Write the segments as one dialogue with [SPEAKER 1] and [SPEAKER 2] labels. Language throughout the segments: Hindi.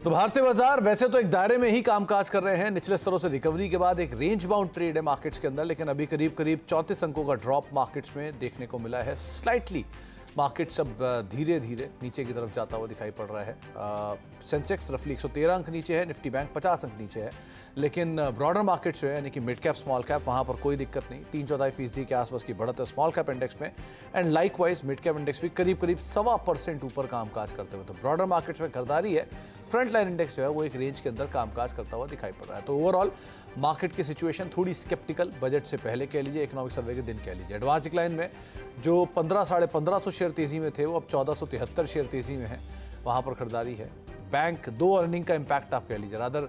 [SPEAKER 1] तो भारतीय बाजार वैसे तो एक दायरे में ही कामकाज कर रहे हैं। निचले स्तरों से रिकवरी के बाद एक रेंज बाउंड ट्रेड है मार्केट्स के अंदर, लेकिन अभी करीब करीब 34 अंकों का ड्रॉप मार्केट्स में देखने को मिला है। स्लाइटली मार्केट्स अब धीरे धीरे नीचे की तरफ जाता हुआ दिखाई पड़ रहा है। सेंसेक्स रफली 113 अंक नीचे है, निफ्टी बैंक 50 अंक नीचे है, लेकिन ब्रॉडर मार्केट्स जो है यानी कि मिड कैप स्मॉल कैप वहाँ पर कोई दिक्कत नहीं। 3-4% के आसपास की बढ़त है स्मॉल कैप इंडेक्स में, and likewise mid cap index भी करीब करीब 1.25% ऊपर कामकाज करते हुए। तो ब्रॉडर मार्केट्स में खरीदारी है, फ्रंट लाइन इंडेक्स जो है वो एक रेंज के अंदर कामकाज करता हुआ दिखाई पड़ रहा है। तो ओवरऑल मार्केट की सिचुएशन थोड़ी स्केप्टिकल, बजट से पहले कह लीजिए, इकोनॉमिक सर्वे के दिन कह लीजिए। एडवांस डिक्लाइन में जो 1500-1550 शेयर तेजी में थे वो अब 1473 शेयर तेजी में है, वहाँ पर खरीदारी है। बैंक 2 अर्निंग का इम्पैक्ट आप कह लीजिए, रादर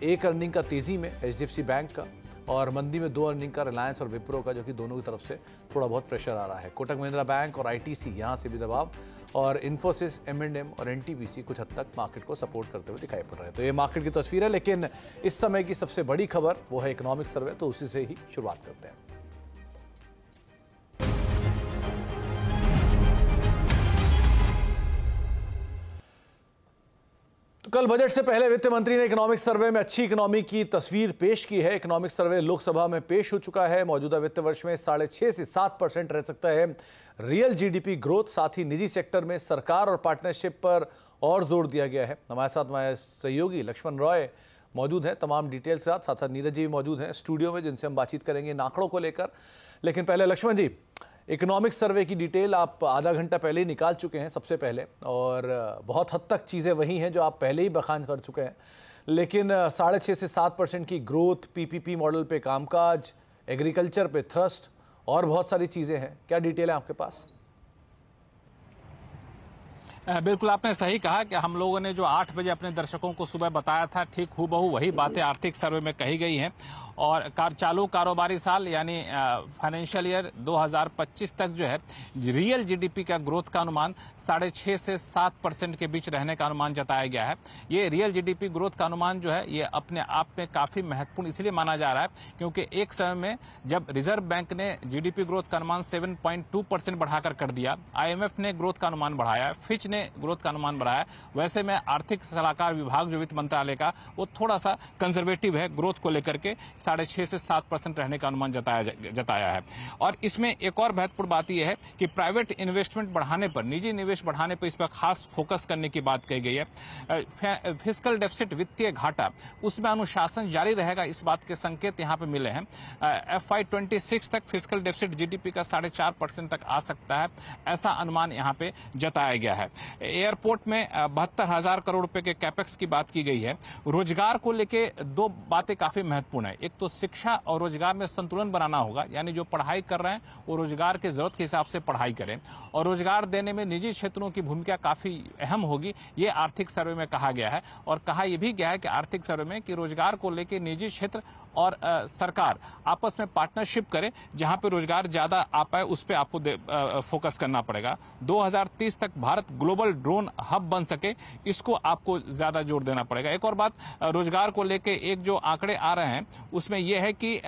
[SPEAKER 1] एक अर्निंग का तेजी में HDFC बैंक का, और मंदी में 2 अर्निंग का रिलायंस और विप्रो का, जो कि दोनों की तरफ से थोड़ा बहुत प्रेशर आ रहा है। कोटक महिंद्रा बैंक और ITC यहाँ से भी दबाव, और इन्फोसिस, M&M और NTPC कुछ हद तक मार्केट को सपोर्ट करते हुए दिखाई पड़ रहे हैं। तो ये मार्केट की तस्वीर है, लेकिन इस समय की सबसे बड़ी खबर वो है इकोनॉमिक सर्वे, तो उसी से ही शुरुआत करते हैं। तो कल बजट से पहले वित्त मंत्री ने इकोनॉमिक सर्वे में अच्छी इकोनॉमी की तस्वीर पेश की है। इकोनॉमिक सर्वे लोकसभा में पेश हो चुका है। मौजूदा वित्त वर्ष में 6.5 से 7% रह सकता है रियल GDP ग्रोथ। साथ ही निजी सेक्टर में सरकार और पार्टनरशिप पर और जोर दिया गया है। हमारे साथ हमारे सहयोगी लक्ष्मण रॉय मौजूद हैं तमाम डिटेल्स के साथ साथ नीरज जी भी मौजूद हैं स्टूडियो में, जिनसे हम बातचीत करेंगे इन आंकड़ों को लेकर। लेकिन पहले लक्ष्मण जी, इकोनॉमिक सर्वे की डिटेल आप आधा घंटा पहले ही निकाल चुके हैं सबसे पहले, और बहुत हद तक चीज़ें वही हैं जो आप पहले ही बखान कर चुके हैं, लेकिन 6.5 से 7% की ग्रोथ, PPP मॉडल पे कामकाज, एग्रीकल्चर पे थ्रस्ट और बहुत सारी चीज़ें हैं। क्या डिटेल है आपके पास?
[SPEAKER 2] बिल्कुल आपने सही कहा कि हम लोगों ने जो 8 बजे अपने दर्शकों को सुबह बताया था, ठीक हूबहू वही बातें आर्थिक सर्वे में कही गई हैं। और चालू कारोबारी साल यानी फाइनेंशियल ईयर 2025 तक जो है रियल GDP का ग्रोथ का अनुमान 6.5 से 7% के बीच रहने का अनुमान जताया गया है। ये रियल GDP ग्रोथ का अनुमान जो है ये अपने आप में काफी महत्वपूर्ण इसलिए माना जा रहा है क्योंकि एक समय में जब रिजर्व बैंक ने GDP ग्रोथ का अनुमान 7.2% बढ़ाकर कर दिया, IMF ने ग्रोथ का अनुमान बढ़ाया, फिच ने ग्रोथ का अनुमान बढ़ाया, वैसे में आर्थिक सलाहकार विभाग जो वित्त मंत्रालय का वो थोड़ा सा कंजर्वेटिव है, ग्रोथ को लेकर के 6.5 से 7% रहने का अनुमान जताया है। और इसमें एक और महत्वपूर्ण बात यह है कि प्राइवेट इन्वेस्टमेंट बढ़ाने पर, निजी निवेश बढ़ाने पर इस पर खास फोकस करने की बात कही गई है। फिस्कल डेफिसिट, वित्तीय घाटा, उसमें अनुशासन जारी रहेगा, इस बात के संकेत यहाँ पे मिले हैं। FY 26 तक फिस्कल डेफिसिट GDP का 4.5% तक आ सकता है, ऐसा अनुमान यहाँ पे जताया गया है। एयरपोर्ट में 72,000 करोड़ रुपए के कैपेक्स की बात की गई है। रोजगार को लेके 2 बातें काफी महत्वपूर्ण है। एक तो शिक्षा और रोजगार में संतुलन बनाना होगा, यानी जो पढ़ाई कर रहे हैं वो रोजगार की जरूरत के हिसाब से पढ़ाई करें, और रोजगार देने में निजी क्षेत्रों की भूमिका काफी अहम होगी, ये आर्थिक सर्वे में कहा गया है। और कहा यह भी गया है कि आर्थिक सर्वे में कि रोजगार को लेकर निजी क्षेत्र और सरकार आपस में पार्टनरशिप करे, जहां पे रोजगार ज्यादा आ पाए उस पर आपको फोकस करना पड़ेगा। 2030 तक भारत ग्लोबल ड्रोन हब बन सके, इसको आपको ज्यादा जोर देना पड़ेगा। एक और बात रोजगार को लेके एक जो आंकड़े आ रहे हैं उसमें यह है कि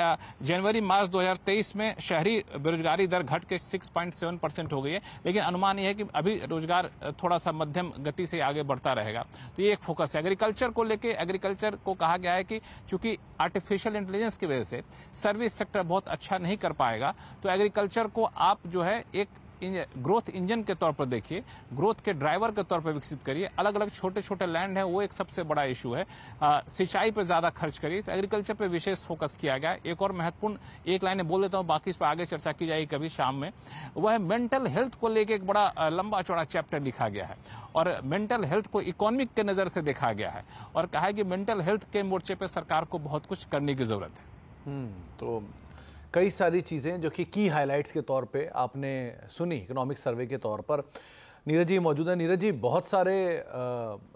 [SPEAKER 2] जनवरी-मार्च 2023 में शहरी बेरोजगारी दर घट के 6.7% हो गई है, लेकिन अनुमान यह है कि अभी रोजगार थोड़ा सा मध्यम गति से आगे बढ़ता रहेगा। तो ये एक फोकस है। एग्रीकल्चर को लेके, एग्रीकल्चर को कहा गया है कि चूंकि आर्टिफिशियल इंटेलिजेंस की वजह से सर्विस सेक्टर बहुत अच्छा नहीं कर पाएगा, तो एग्रीकल्चर को आप जो है एक ग्रोथ इंजन के तौर पर देखिए, ग्रोथ के ड्राइवर के तौर पर विकसित करिए। अलग अलग छोटे छोटे लैंड है, वो एक सबसे बड़ा इशू है। सिंचाई पर ज्यादा खर्च करिए, तो एग्रीकल्चर पे विशेष फोकस किया गया। एक और महत्वपूर्ण एक लाइन बोल देता हूँ, बाकी इस पर आगे चर्चा की जाएगी कभी शाम में, वह मेंटल हेल्थ को लेकर एक बड़ा लंबा चौड़ा चैप्टर लिखा गया है, और मेंटल हेल्थ को इकोनॉमिक के नजर से देखा गया है, और कहा है कि मेंटल हेल्थ के मोर्चे पर सरकार को बहुत कुछ करने की जरूरत है।
[SPEAKER 1] तो कई सारी चीज़ें जो कि की हाइलाइट्स के तौर पे आपने सुनी इकोनॉमिक सर्वे के तौर पर। नीरज जी मौजूद है। नीरज जी, बहुत सारे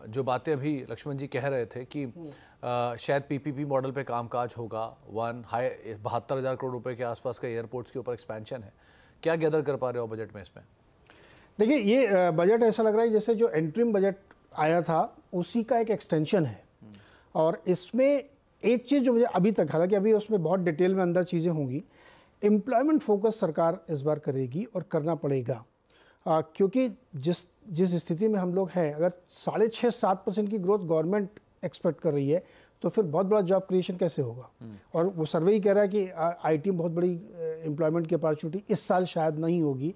[SPEAKER 1] जो बातें अभी लक्ष्मण जी कह रहे थे कि शायद PPP मॉडल पे कामकाज होगा, 72,000 करोड़ रुपए के आसपास का एयरपोर्ट्स के ऊपर एक्सपेंशन है। क्या गैदर कर पा रहे हो बजट में इसमें?
[SPEAKER 3] देखिए, ये बजट ऐसा लग रहा है जैसे जो एंट्रीम बजट आया था उसी का एक एक्सटेंशन है। और इसमें एक चीज़ जो मुझे अभी तक, हालांकि अभी उसमें बहुत डिटेल में अंदर चीज़ें होंगी, एम्प्लॉयमेंट फोकस सरकार इस बार करेगी और करना पड़ेगा। क्योंकि जिस स्थिति में हम लोग हैं, अगर 6.5-7% की ग्रोथ गवर्नमेंट एक्सपेक्ट कर रही है, तो फिर बहुत बड़ा जॉब क्रिएशन कैसे होगा। और वो सर्वे ही कह रहा है कि आईटी में बहुत बड़ी एम्प्लॉयमेंट की अपॉर्चुनिटी इस साल शायद नहीं होगी।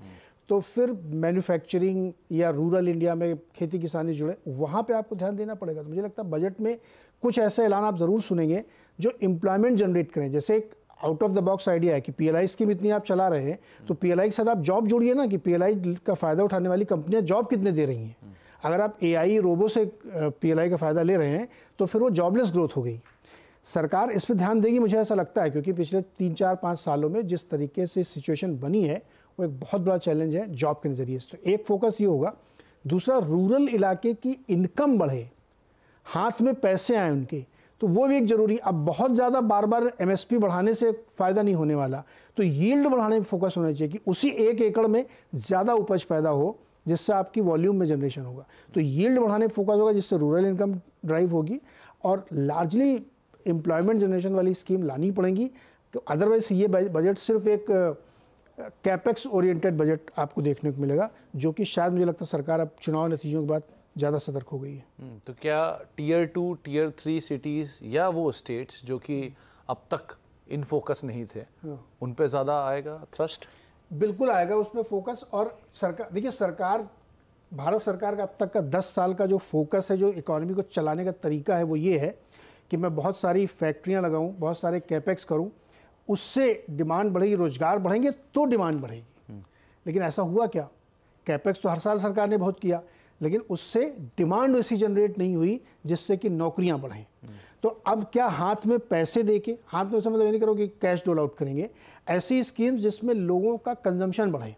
[SPEAKER 3] तो फिर मैन्युफैक्चरिंग या रूरल इंडिया में खेती किसानी जुड़े, वहाँ पे आपको ध्यान देना पड़ेगा। तो मुझे लगता है बजट में कुछ ऐसे ऐलान आप ज़रूर सुनेंगे जो एम्प्लॉयमेंट जनरेट करें। जैसे एक out of the box idea है कि पीएलआई स्कीम इतनी आप चला रहे हैं, तो पीएलआई के साथ आप जॉब जोड़िए ना, कि पीएलआई का फ़ायदा उठाने वाली कंपनियां जॉब कितने दे रही हैं। अगर आप एआई रोबो से पीएलआई का फ़ायदा ले रहे हैं, तो फिर वो जॉबलेस ग्रोथ हो गई। सरकार इस पर ध्यान देगी, मुझे ऐसा लगता है, क्योंकि पिछले 3-4-5 सालों में जिस तरीके से सिचुएशन बनी है, वो एक बहुत बड़ा चैलेंज है जॉब के नज़रिए से। तो एक फोकस ये होगा। दूसरा, रूरल इलाके की इनकम बढ़े, हाथ में पैसे आए उनके, तो वो भी एक जरूरी। अब बहुत ज़्यादा बार बार एमएसपी बढ़ाने से फ़ायदा नहीं होने वाला, तो यील्ड बढ़ाने पर फोकस होना चाहिए कि उसी 1 एकड़ में ज़्यादा उपज पैदा हो, जिससे आपकी वॉल्यूम में जनरेशन होगा। तो यील्ड बढ़ाने पर फोकस होगा, जिससे रूरल इनकम ड्राइव होगी और लार्जली एम्प्लॉयमेंट जनरेशन वाली स्कीम लानी पड़ेंगी। तो अदरवाइज ये बजट सिर्फ एक कैपेक्स ओरिएंटेड बजट आपको देखने को मिलेगा, जो कि शायद मुझे लगता है सरकार अब चुनाव नतीजों के बाद ज़्यादा सतर्क हो गई है।
[SPEAKER 1] तो क्या टियर 2, टियर 3 सिटीज़ या वो स्टेट्स जो कि अब तक इन फोकस नहीं थे, उन पे ज़्यादा आएगा थ्रस्ट?
[SPEAKER 3] बिल्कुल आएगा उसमें फोकस। और सरकार, देखिए, भारत सरकार का अब तक का 10 साल का जो फोकस है, जो इकोनॉमी को चलाने का तरीका है, वो ये है कि मैं बहुत सारी फैक्ट्रियां लगाऊं, बहुत सारे कैपेक्स करूं, उससे डिमांड बढ़ेगी, रोजगार बढ़ेंगे तो डिमांड बढ़ेगी। लेकिन ऐसा हुआ क्या? कैपेक्स तो हर साल सरकार ने बहुत किया, लेकिन उससे डिमांड वैसी जनरेट नहीं हुई जिससे कि नौकरियां बढ़ें। तो अब क्या हाथ में पैसे देके, हाथ में मतलब ये नहीं करो कि कैश डोल आउट करेंगे, ऐसी स्कीम्स जिसमें लोगों का कंजम्पशन बढ़े।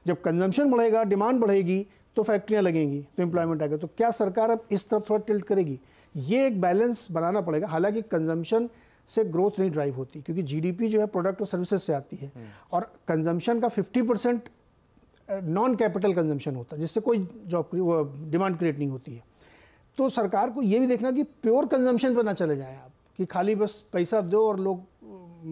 [SPEAKER 3] जब कंजम्पशन बढ़ेगा, डिमांड बढ़ेगी, तो फैक्ट्रियां लगेंगी, तो एम्प्लॉयमेंट आएगा। तो क्या सरकार अब इस तरफ थोड़ा टिल्ट करेगी? ये एक बैलेंस बनाना पड़ेगा। हालांकि कंजम्पशन से ग्रोथ नहीं ड्राइव होती, क्योंकि जीडीपी जो है प्रोडक्ट और सर्विसेज से आती है, और कंजम्पशन का 50% नॉन कैपिटल कंजम्पशन होता है, जिससे कोई जॉब डिमांड क्रिएट नहीं होती है। तो सरकार को ये भी देखना कि प्योर कंजम्पशन पर ना चले जाएं आप, कि खाली बस पैसा दो और लोग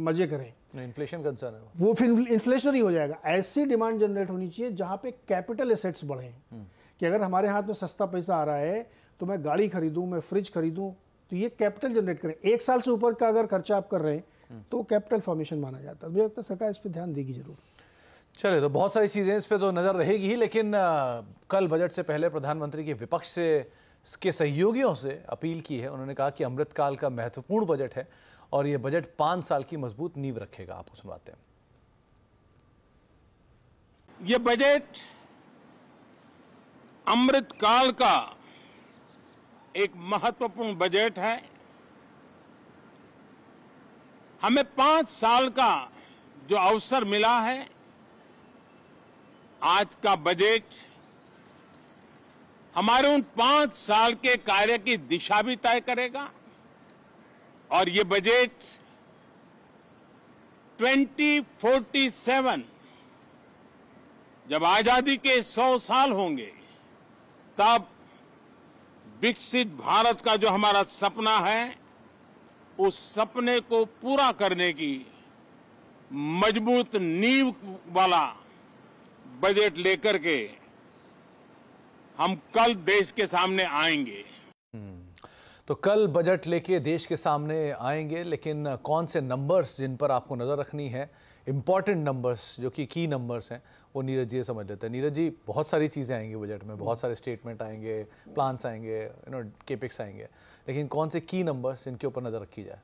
[SPEAKER 3] मजे करें।
[SPEAKER 1] इन्फ्लेशन कंसर्न है
[SPEAKER 3] वो फिर इन्फ्लेशनरी हो जाएगा। ऐसी डिमांड जनरेट होनी चाहिए जहाँ पे कैपिटल एसेट्स बढ़ें, कि अगर हमारे हाथ में सस्ता पैसा आ रहा है तो मैं गाड़ी खरीदूं, मैं फ्रिज खरीदूं, तो ये कैपिटल जनरेट करें। 1 साल से ऊपर का अगर खर्चा आप कर रहे हैं तो कैपिटल फॉर्मेशन माना जाता है। मुझे लगता है सरकार इस पर ध्यान देगी जरूर।
[SPEAKER 1] चले, तो बहुत सारी चीज़ें इस पे तो नज़र रहेगी ही, लेकिन कल बजट से पहले प्रधानमंत्री की विपक्ष से के सहयोगियों से अपील की है। उन्होंने कहा कि अमृतकाल का महत्वपूर्ण बजट है और ये बजट 5 साल की मजबूत नींव रखेगा। आपको सुनवाते हैं।
[SPEAKER 2] ये बजट अमृतकाल का एक महत्वपूर्ण बजट है। हमें 5 साल का जो अवसर मिला है, आज का बजट हमारे उन 5 साल के कार्य की दिशा भी तय करेगा। और ये बजट 2047 जब आजादी के 100 साल होंगे, तब विकसित भारत का जो हमारा सपना है, उस सपने को पूरा करने की मजबूत नींव वाला बजट लेकर के हम कल देश के सामने आएंगे।
[SPEAKER 1] तो कल बजट लेके देश के सामने आएंगे, लेकिन कौन से नंबर्स जिन पर आपको नज़र रखनी है, इंपॉर्टेंट नंबर्स जो कि की नंबर्स हैं, वो नीरज जी समझ लेते हैं। नीरज जी, बहुत सारी चीज़ें आएंगी बजट में, बहुत सारे स्टेटमेंट आएंगे, प्लान्स आएंगे, केपेक्स आएंगे, लेकिन कौन से की नंबर्स इनके ऊपर नज़र रखी जाए?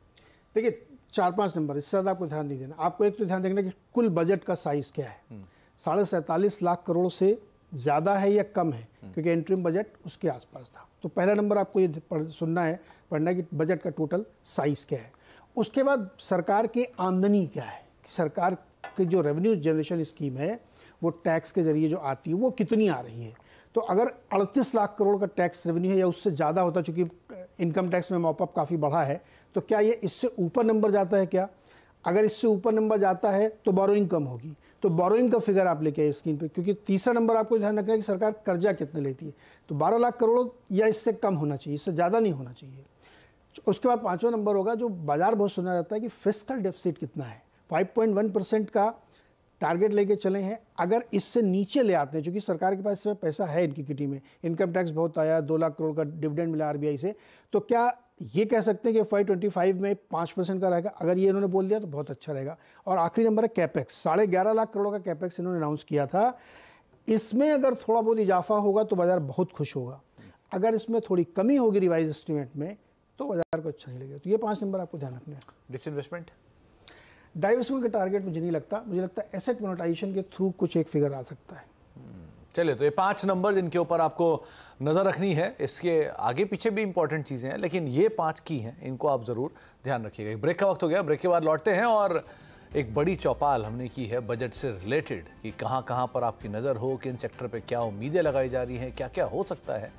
[SPEAKER 3] देखिए, 4-5 नंबर, इससे ज़्यादा आपको ध्यान नहीं देना। आपको एक तो ध्यान देखना कि कुल बजट का साइज़ क्या है। 47.5 लाख करोड़ से ज़्यादा है या कम है, क्योंकि इंटरिम बजट उसके आसपास था। तो पहला नंबर आपको ये पढ़ना है कि बजट का टोटल साइज़ क्या है। उसके बाद सरकार की आमदनी क्या है, कि सरकार की जो रेवेन्यू जनरेशन स्कीम है, वो टैक्स के जरिए जो आती है, वो कितनी आ रही है। तो अगर 38 लाख करोड़ का टैक्स रेवेन्यू है या उससे ज़्यादा होता, चूँकि इनकम टैक्स में मॉपअप काफ़ी बढ़ा है, तो क्या ये इससे ऊपर नंबर जाता है क्या? अगर इससे ऊपर नंबर जाता है तो बोरोइंग कम होगी। तो बोरोइंग का फिगर आप लेके आए स्क्रीन पे, क्योंकि तीसरा नंबर आपको ध्यान रखना है कि सरकार कर्जा कितने लेती है। तो 12 लाख करोड़ या इससे कम होना चाहिए, इससे ज़्यादा नहीं होना चाहिए। उसके बाद 5वां नंबर होगा, जो बाजार बहुत सुना जाता है, कि फिस्कल डेफिसिट कितना है। 5.1% का टारगेट लेके चले हैं। अगर इससे नीचे ले आते हैं, क्योंकि सरकार के पास इसमें पैसा है इनकी किटी में, इनकम टैक्स बहुत आया, 2 लाख करोड़ का डिविडेंड मिला आरबीआई से, तो क्या ये कह सकते हैं कि FY25 में 5% का रहेगा? अगर ये इन्होंने बोल दिया तो बहुत अच्छा रहेगा। और आखिरी नंबर है कैपेक्स, 11.5 लाख करोड़ का कैपेक्स इन्होंने अनाउंस किया था। इसमें अगर थोड़ा बहुत इजाफा होगा तो बाजार बहुत खुश होगा। अगर इसमें थोड़ी कमी होगी रिवाइज एस्टीमेट में तो बाजार को अच्छा नहीं लगेगा। तो ये 5 नंबर आपको ध्यान रखना है।
[SPEAKER 1] डिसइन्वेस्टमेंट,
[SPEAKER 3] डाइवेस्टमेंट का टारगेट मुझे नहीं लगता, मुझे लगता है एसेट मोनेटाइजेशन के थ्रू कुछ एक फिगर आ सकता है।
[SPEAKER 1] चलिए, तो ये 5 नंबर जिनके ऊपर आपको नज़र रखनी है, इसके आगे पीछे भी इंपॉर्टेंट चीज़ें हैं, लेकिन ये 5 की हैं, इनको आप ज़रूर ध्यान रखिएगा। एक ब्रेक का वक्त हो गया, ब्रेक के बाद लौटते हैं और एक बड़ी चौपाल हमने की है बजट से रिलेटेड कि कहाँ कहाँ पर आपकी नज़र हो, किन सेक्टर पे क्या उम्मीदें लगाई जा रही हैं, क्या क्या हो सकता है,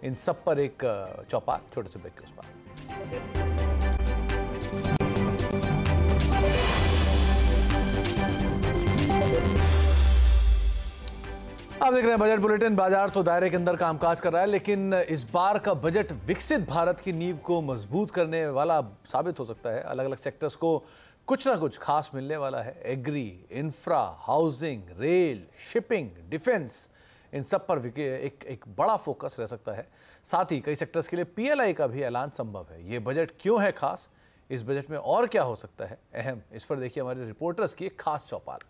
[SPEAKER 1] इन सब पर एक चौपाल छोटे से ब्रेक के उस पार। आप देख रहे हैं बजट बुलेटिन। बाजार तो दायरे के अंदर कामकाज कर रहा है, लेकिन इस बार का बजट विकसित भारत की नींव को मजबूत करने वाला साबित हो सकता है। अलग अलग सेक्टर्स को कुछ ना कुछ खास मिलने वाला है। Agri, infra, housing, rail, shipping, defence, इन सब पर एक बड़ा फोकस रह सकता है। साथ ही कई सेक्टर्स के लिए PLI का भी ऐलान संभव है। ये बजट क्यों है खास, इस बजट में और क्या हो सकता है अहम, इस पर देखिए हमारे रिपोर्टर्स की एक खास चौपाल।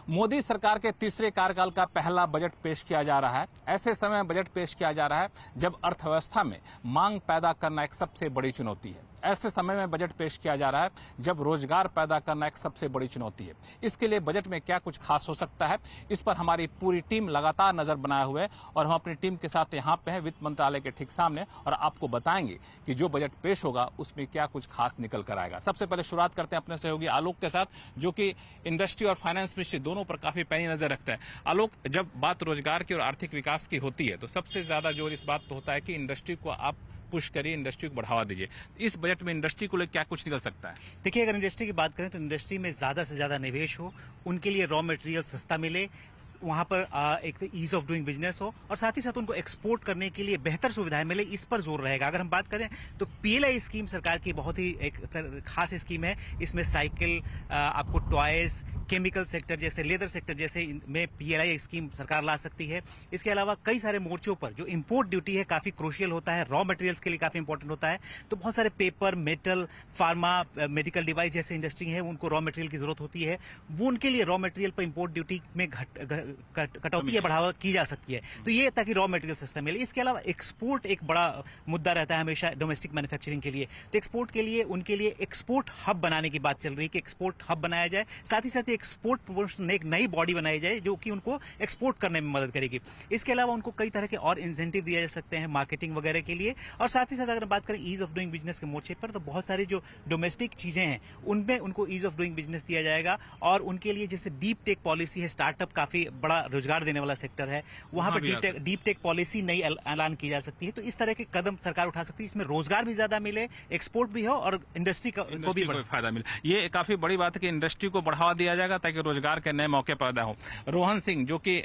[SPEAKER 2] मोदी सरकार के तीसरे कार्यकाल का पहला बजट पेश किया जा रहा है। ऐसे समय बजट पेश किया जा रहा है जब अर्थव्यवस्था में मांग पैदा करना एक सबसे बड़ी चुनौती है। ऐसे समय में बजट पेश किया जा रहा है जब रोजगार पैदा करना एक सबसे बड़ी चुनौती है। इसके लिए बजट में क्या कुछ खास हो सकता है, इस पर हमारी पूरी टीम लगातार नजर बनाए हुए है और हम अपनी टीम के साथ यहाँ पे हैं वित्त मंत्रालय के ठीक सामने और आपको बताएंगे कि जो बजट पेश होगा उसमें क्या कुछ खास निकल कर आएगा। सबसे पहले शुरुआत करते हैं अपने सहयोगी आलोक के साथ, जो कि इंडस्ट्री और फाइनेंस मिनिस्ट्री दोनों पर काफी पैनी नजर रखता है। आलोक, जब बात रोजगार की और आर्थिक विकास की होती है तो सबसे ज्यादा जोर इस बात पर होता है कि इंडस्ट्री को आप पुश करिए, इंडस्ट्री को बढ़ावा दीजिए। इस बजट में इंडस्ट्री को लेकर क्या कुछ निकल सकता है?
[SPEAKER 4] देखिए, अगर इंडस्ट्री की बात करें तो इंडस्ट्री में ज्यादा से ज्यादा निवेश हो, उनके लिए रॉ मटेरियल सस्ता मिले, वहां पर एक ईज ऑफ डूइंग बिजनेस हो और साथ ही साथ उनको एक्सपोर्ट करने के लिए बेहतर सुविधाएं मिले, इस पर जोर रहेगा। अगर हम बात करें तो PLI स्कीम सरकार की बहुत ही एक खास स्कीम है। इसमें साइकिल, आपको टॉयज, केमिकल सेक्टर जैसे, लेदर सेक्टर जैसे में PLI स्कीम सरकार ला सकती है। इसके अलावा कई सारे मोर्चों पर जो इंपोर्ट ड्यूटी है काफी क्रूशियल होता है, रॉ मटेरियल्स के लिए काफी इंपॉर्टेंट होता है। तो बहुत सारे paper, metal, pharma, medical device जैसे इंडस्ट्री है, उनको रॉ मटेरियल की जरूरत होती है। वो उनके लिए रॉ मटेरियल पर इंपोर्ट ड्यूटी में कटौती या बढ़ावा की जा सकती है। तो ये ताकि रॉ मटेरियल सस्ता मिले। इसके अलावा एक्सपोर्ट एक बड़ा मुद्दा रहता है हमेशा डोमेस्टिक मैन्युफैक्चरिंग के लिए। तो एक्सपोर्ट के लिए उनके लिए एक्सपोर्ट हब बनाने की बात चल रही है कि एक्सपोर्ट हब बनाया जाए। साथ ही साथ एक्सपोर्ट प्रमोशन एक नई बॉडी बनाई जाए जो कि उनको एक्सपोर्ट करने में मदद करेगी। इसके अलावा उनको कई तरह के और इंसेंटिव दिए जा सकते हैं मार्केटिंग वगैरह के लिए। और साथ ही साथ अगर बात करें ईज ऑफ डूइंग बिजनेस के मोर्चे पर, तो बहुत सारी जो डोमेस्टिक चीजें हैं उनमें उनको ईज ऑफ डूइंग बिजनेस दिया जाएगा। और उनके लिए जैसे डीप टेक पॉलिसी है, स्टार्टअप काफी बड़ा रोजगार देने वाला सेक्टर है, वहां पर डीप टेक पॉलिसी नई ऐलान की जा सकती है। तो इस तरह के कदम सरकार उठा सकती है, इसमें रोजगार भी ज्यादा मिले, एक्सपोर्ट भी हो और इंडस्ट्री को भी
[SPEAKER 2] फायदा मिले। ये काफी बड़ी बात है कि इंडस्ट्री को बढ़ावा दिया जाएगा ताकि रोजगार के नए मौके पैदा हो। रोहन सिंह, जो कि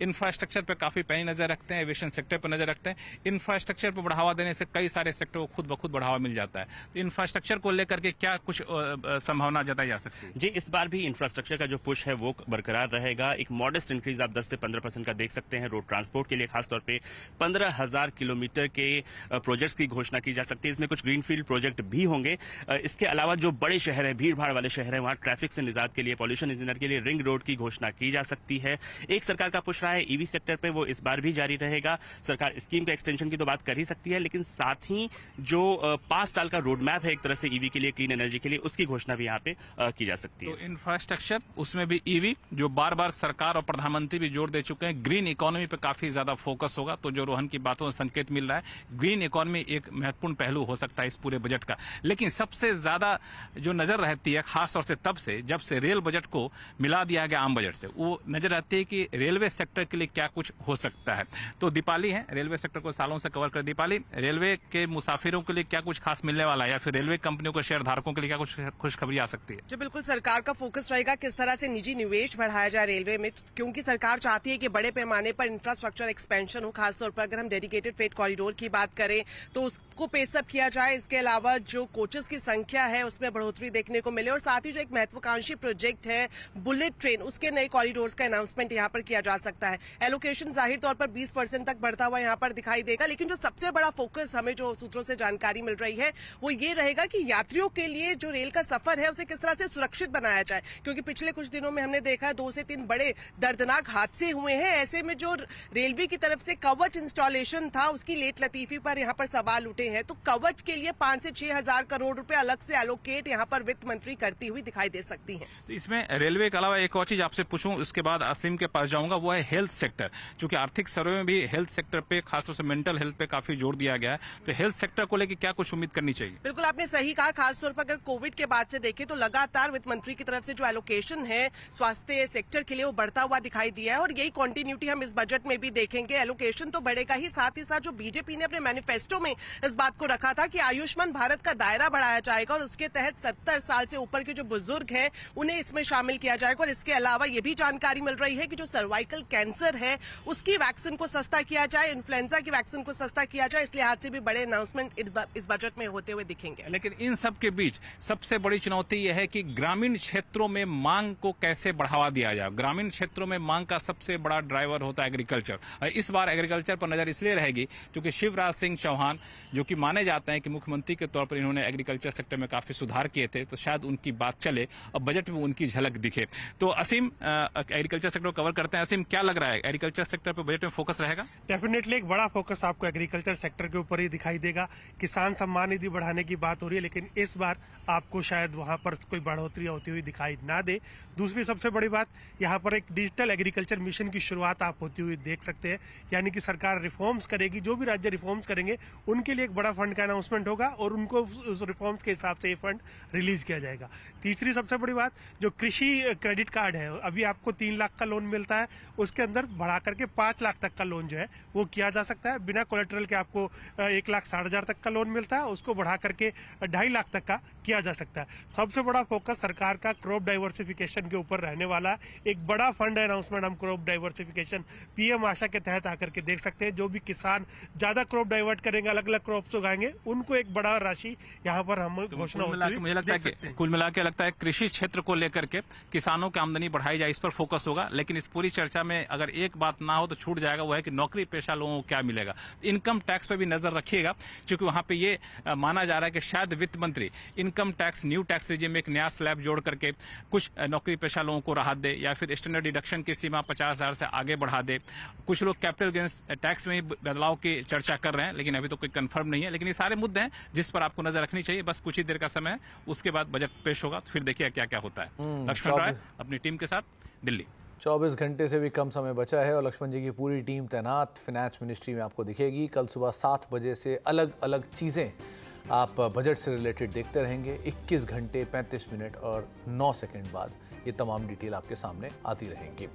[SPEAKER 2] इंफ्रास्ट्रक्चर पर काफी पैनी नजर रखते हैं, एविएशन सेक्टर पर नजर रखते हैं, इंफ्रास्ट्रक्चर पर बढ़ावा देने से कई सारे सेक्टर को खुद ब खुद बढ़ावा मिल जाता है। तो इंफ्रास्ट्रक्चर को लेकर के क्या कुछ संभावना जताई जा सकती है?
[SPEAKER 5] जी, इस बार भी इंफ्रास्ट्रक्चर का जो पुश है वो बरकरार रहेगा। एक मॉडेस्ट इंक्रीज आप 10 से 15% का देख सकते हैं। रोड ट्रांसपोर्ट के लिए खासतौर पे 15,000 किलोमीटर के प्रोजेक्ट्स की घोषणा की जा सकती है। इसमें कुछ ग्रीनफील्ड प्रोजेक्ट भी होंगे। इसके अलावा जो बड़े शहर हैं, भीड़ भाड़ वाले शहर हैं, वहां ट्रैफिक से निजात के लिए, पॉल्यूशन इंजीनियर के लिए रिंग रोड की घोषणा की जा सकती है। एक सरकार का पुश रहा है ईवी सेक्टर पे, वो इस बार भी जारी रहेगा। सरकार स्कीम का एक्सटेंशन की तो बात कर ही सकती है, लेकिन साथ ही जो 5 साल का रोड मैप है एक तरह से ईवी के लिए, क्लीन एनर्जी के लिए, उसकी घोषणा भी यहाँ पे की जा सकती है।
[SPEAKER 2] तो इंफ्रास्ट्रक्चर, उसमें भी ईवी, जो बार बार सरकार और प्रधानमंत्री भी जोर दे चुके हैं, ग्रीन इकोनॉमी पे काफी ज्यादा फोकस होगा। तो जो रोहन की बातों से संकेत मिल रहा है, ग्रीन इकोनॉमी एक महत्वपूर्ण पहलू हो सकता है इस पूरे बजट का। लेकिन सबसे ज्यादा जो नजर रहती है, खासतौर से तब से जब से रेल बजट को मिला दिया गया आम बजट से, वो नजर रहती है कि रेलवे सेक्टर के लिए क्या कुछ हो सकता है। तो दीपाली है, रेलवे सेक्टर को सालों से कवर कर। दीपाली, रेलवे के मुसाफिरों के लिए क्या कुछ खास मिलने वाला है, या फिर रेलवे कंपनियों के शेयर धारकों के लिए क्या कुछ खुशखबरी आ सकती है?
[SPEAKER 6] जो बिल्कुल सरकार का फोकस रहेगा किस तरह से निजी निवेश बढ़ाया जाए रेलवे में, क्योंकि सरकार चाहती है कि बड़े पैमाने पर इंफ्रास्ट्रक्चर एक्सपेंशन हो। खासतौर पर अगर हम डेडिकेटेड फ्रेट कॉरिडोर की बात करें तो उसको पेशअप किया जाए। इसके अलावा जो कोचेस की संख्या है उसमें बढ़ोतरी देखने को मिले और साथ ही जो एक महत्वाकांक्षी प्रोजेक्ट है बुलेट ट्रेन, उसके नए कॉरिडोर्स का अनाउंसमेंट यहाँ पर किया जा सकता है। एलोकेशन जाहिर तौर पर 20% तक बढ़ता हुआ यहाँ पर दिखाई देगा, लेकिन जो सबसे बड़ा फोकस हमें जो सूत्रों से जानकारी मिल रही है वो ये रहेगा कि यात्रियों के लिए जो रेल का सफर है उसे किस तरह से सुरक्षित बनाया जाए, क्योंकि पिछले कुछ दिनों में हमने देखा है 2 से 3 बड़े दर्दनाक हादसे हुए हैं। ऐसे में जो रेलवे की तरफ से कवच इंस्टॉलेशन था उसकी लेट लतीफी पर यहाँ पर सवाल उठे हैं, तो कवच के लिए 5 से 6 हजार करोड़ रुपए अलग से एलोकेट यहाँ पर वित्त मंत्री करती हुई दिखाई दे सकती हैं।
[SPEAKER 2] तो इसमें रेलवे के अलावा एक और चीज आपसे पूछूं, उसके बाद असीम के पास जाऊंगा, वो है हेल्थ सेक्टर। क्योंकि आर्थिक सर्वे में भी हेल्थ सेक्टर पे, खासतौर से मेंटल हेल्थ पे काफी जोर दिया गया है, तो हेल्थ सेक्टर को लेकर क्या कुछ उम्मीद करनी चाहिए?
[SPEAKER 6] बिल्कुल आपने सही कहा, खासतौर पर अगर कोविड के बाद से देखें तो लगातार वित्त मंत्री की तरफ से जो एलोकेशन है स्वास्थ्य सेक्टर के लिए वो बढ़ता हुआ दिखाई दिया है, और यही कंटिन्यूटी हम इस बजट में भी देखेंगे। एलोकेशन तो बढ़ेगा ही, साथ जो बीजेपी ने अपने मैनिफेस्टो में इस बात को रखा था कि आयुष्मान भारत का दायरा बढ़ाया जाएगा और उसके तहत 70 साल से ऊपर के जो बुजुर्ग हैं उन्हें इसमें शामिल किया जाएगा। और इसके अलावा ये भी जानकारी मिल रही है कि जो सर्वाइकल कैंसर है उसकी वैक्सीन को सस्ता किया जाए, इन्फ्लुएंजा की वैक्सीन को सस्ता किया जाए, इस लिहाज से भी बड़े अनाउंसमेंट इस बजट में होते हुए दिखेंगे।
[SPEAKER 2] लेकिन इन सब के बीच सबसे बड़ी चुनौती यह है कि ग्रामीण क्षेत्रों में मांग को कैसे बढ़ावा दिया जाए। ग्रामीण क्षेत्रों में मांग का सबसे बड़ा ड्राइवर होता है एग्रीकल्चर। इस बार एग्रीकल्चर पर नजर इसलिए रहेगी क्योंकि शिवराज सिंह चौहान, जो कि माने जाते हैं कि मुख्यमंत्री के तौर पर इन्होंने एग्रीकल्चर सेक्टर में काफी सुधार किए थे, तो शायद उनकी बात चले और बजट में उनकी झलक दिखे। तो असीम एग्रीकल्चर सेक्टर को कवर करते हैं। असीम, क्या लग रहा है, एग्रीकल्चर सेक्टर पर बजट में फोकस रहेगा?
[SPEAKER 7] डेफिनेटली एक बड़ा फोकस आपको एग्रीकल्चर सेक्टर के ऊपर ही दिखाई देगा। किसान सम्मान निधि बढ़ाने की बात हो रही है, लेकिन इस बार आपको शायद वहां पर कोई बढ़ोतरी होती हुई दिखाई ना दे। दूसरी सबसे बड़ी बात, यहाँ पर एक डिजिटल एग्रीकल्चर मिशन की शुरुआत आप होती हुई देख सकते हैं, यानी कि सरकार रिफॉर्म्स करेगी, जो भी राज्य रिफॉर्म्स करेंगे उनके लिए एक बड़ा फंड का अनाउंसमेंट होगा और उनको उस रिफॉर्म्स के हिसाब से ये फंड रिलीज किया जाएगा। तीसरी सबसे बड़ी बात, जो कृषि क्रेडिट कार्ड है, अभी आपको 3 लाख का लोन मिलता है, उसके अंदर बढ़ा करके 5 लाख तक का लोन जो है वो किया जा सकता है। बिना कोलेटरल के आपको 1,60,000 तक का लोन मिलता है, उसको बढ़ा करके 2.5 लाख तक का किया जा सकता है। सबसे बड़ा फोकस सरकार का क्रॉप डाइवर्सिफिकेशन के ऊपर रहने वाला एक बड़ा फंड है अनाउंसमेंट। हम क्रॉप डाइवर्सिफिकेशन पीएम आशा के तहत आकर के देख सकते हैं। जो भी किसान ज्यादा क्रॉप डाइवर्ट करेंगे, अलग अलग क्रॉप्स उगाएंगे, उनको एक बड़ा राशि यहाँ पर हम घोषणा होती है।
[SPEAKER 2] मुझे लगता है कि कुल मिला के लगता है कृषि क्षेत्र को लेकर के किसानों की आमदनी बढ़ाई जाए, इस पर फोकस होगा। लेकिन इस पूरी चर्चा में अगर एक बात ना हो तो छूट जाएगा, वो है कि नौकरी पेशा लोगों को क्या मिलेगा। इनकम टैक्स पे भी नजर रखिएगा, क्योंकि वहां पे ये माना जा रहा है कि शायद वित्त मंत्री income tax, new tax regime में एक नया स्लैब जोड़ करके कुछ नौकरी पेशा लोगों को राहत दे, या फिर स्टैंडर्ड डिडक्शन की सीमा 50,000 से आगे बढ़ा दे। कुछ लोग कैपिटल गेन्स टैक्स में बदलाव की चर्चा कर रहे हैं, लेकिन अभी तो कोई कंफर्म नहीं है। लेकिन ये सारे मुद्दे हैं जिस पर आपको नजर रखनी चाहिए। बस कुछ ही देर का समय है, उसके बाद बजट पेश होगा, तो फिर देखिए क्या क्या होता है। लक्ष्मण राय अपनी टीम के साथ, दिल्ली।
[SPEAKER 1] 24 घंटे से भी कम समय बचा है और लक्ष्मण जी की पूरी टीम तैनात फिनेंस मिनिस्ट्री में आपको दिखेगी। कल सुबह 7 बजे से अलग अलग चीज़ें आप बजट से रिलेटेड देखते रहेंगे। 21 घंटे 35 मिनट और 9 सेकंड बाद ये तमाम डिटेल आपके सामने आती रहेंगी।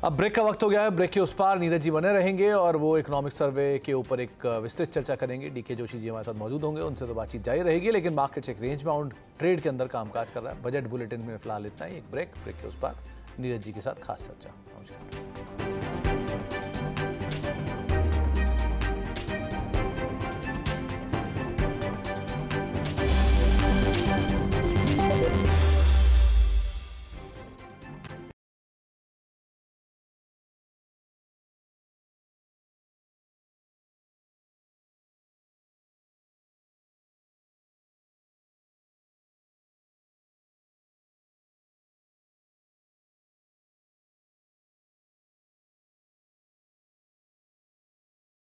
[SPEAKER 1] अब ब्रेक का वक्त हो गया है। ब्रेक के उस पार नीरज जी बने रहेंगे और वो इकोनॉमिक सर्वे के ऊपर एक विस्तृत चर्चा करेंगे। डीके जोशी जी हमारे साथ मौजूद होंगे, उनसे तो बातचीत जारी रहेगी। लेकिन मार्केट्स एक रेंज बाउंड ट्रेड के अंदर कामकाज कर रहा है। बजट बुलेटिन में फिलहाल इतना ही। एक ब्रेक के उस पार नीरज जी के साथ खास चर्चा। नमस्कार।